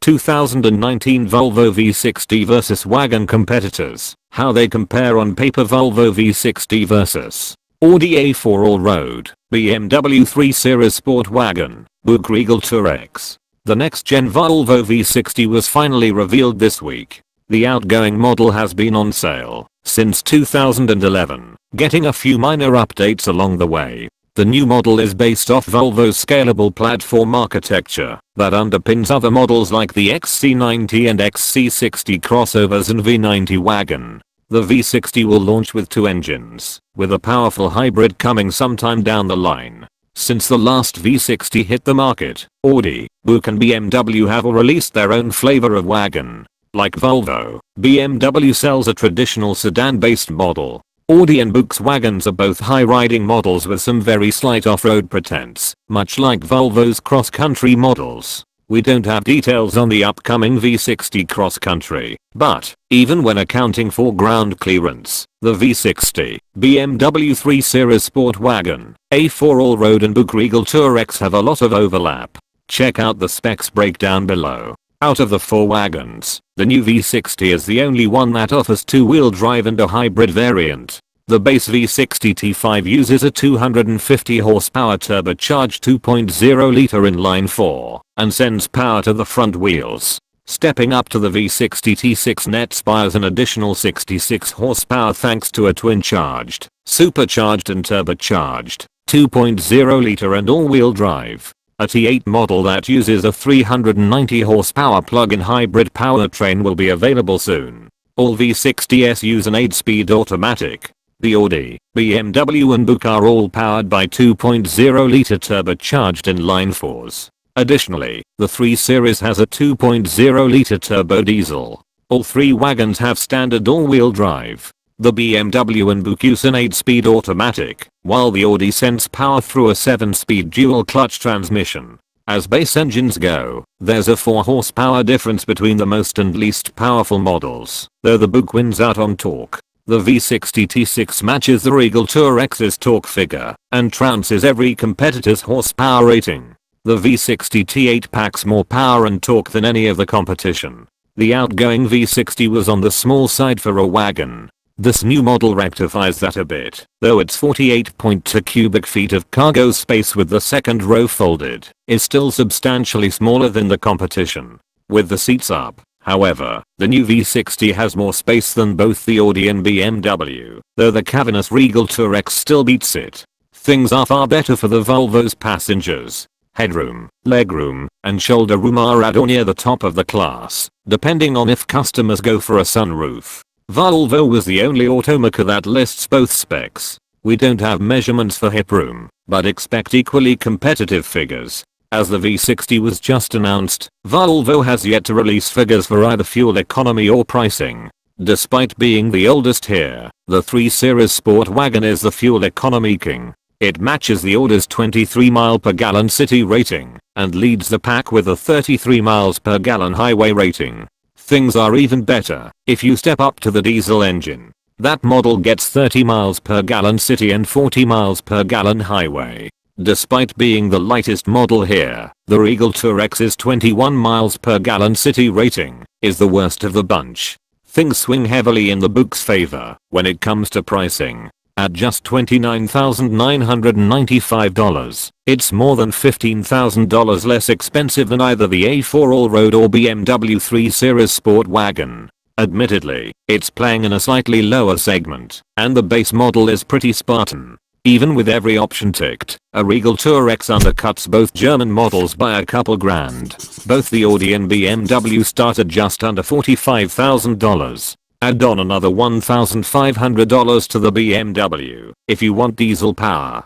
2019 Volvo V60 vs Wagon competitors. How they compare on paper. Volvo V60 vs Audi A4 Allroad, BMW 3 Series Sport Wagon, Buick Regal TourX. The next gen Volvo V60 was finally revealed this week. The outgoing model has been on sale since 2011, getting a few minor updates along the way. The new model is based off Volvo's scalable platform architecture that underpins other models like the XC90 and XC60 crossovers and V90 wagon. The V60 will launch with 2 engines, with a powerful hybrid coming sometime down the line. Since the last V60 hit the market, Audi, Buick and BMW have all released their own flavor of wagon. Like Volvo, BMW sells a traditional sedan-based model. Audi and Buick's wagons are both high-riding models with some very slight off-road pretense, much like Volvo's cross-country models. We don't have details on the upcoming V60 cross-country, but even when accounting for ground clearance, the V60, BMW 3 Series Sport Wagon, A4 Allroad and Buick Regal TourX have a lot of overlap. Check out the specs breakdown below. Out of the 4 wagons, the new V60 is the only one that offers 2-wheel drive and a hybrid variant. The base V60 T5 uses a 250 horsepower turbocharged 2.0-liter inline-4 and sends power to the front wheels. Stepping up to the V60 T6 net spires an additional 66 horsepower thanks to a twin-charged, supercharged and turbocharged 2.0-liter and all-wheel drive. A T8 model that uses a 390 horsepower plug-in hybrid powertrain will be available soon. All V60s use an 8-speed automatic. The Audi, BMW and Buick are all powered by 2.0-liter turbocharged inline-4s. Additionally, the 3 Series has a 2.0-liter turbo diesel. All 3 wagons have standard all-wheel drive. The BMW and Buick use an 8-speed automatic, while the Audi sends power through a 7-speed dual-clutch transmission. As base engines go, there's a 4 horsepower difference between the most and least powerful models, though the Buick wins out on torque. The V60 T6 matches the Regal TourX's torque figure and trounces every competitor's horsepower rating. The V60 T8 packs more power and torque than any of the competition. The outgoing V60 was on the small side for a wagon. This new model rectifies that a bit, though its 48.2 cubic feet of cargo space with the second row folded is still substantially smaller than the competition. With the seats up, however, the new V60 has more space than both the Audi and BMW, though the cavernous Regal TourX still beats it. Things are far better for the Volvo's passengers. Headroom, legroom, and shoulder room are at or near the top of the class, depending on if customers go for a sunroof. Volvo was the only automaker that lists both specs. We don't have measurements for hip room, but expect equally competitive figures. As the V60 was just announced, Volvo has yet to release figures for either fuel economy or pricing. Despite being the oldest here, the 3 Series Sport Wagon is the fuel economy king. It matches the Audi's 23 mpg per gallon city rating and leads the pack with a 33 mpg per gallon highway rating. Things are even better if you step up to the diesel engine. That model gets 30 mpg per gallon city and 40 mpg per gallon highway. Despite being the lightest model here, the Regal TourX's 21 mpg per gallon city rating is the worst of the bunch. Things swing heavily in the Buick's favor when it comes to pricing. At just $29,995, it's more than $15,000 less expensive than either the A4 Allroad or BMW 3 Series Sport Wagon. Admittedly, it's playing in a slightly lower segment, and the base model is pretty Spartan. Even with every option ticked, a Regal TourX undercuts both German models by a couple grand. Both the Audi and BMW start at just under $45,000. Add on another $1,500 to the BMW if you want diesel power,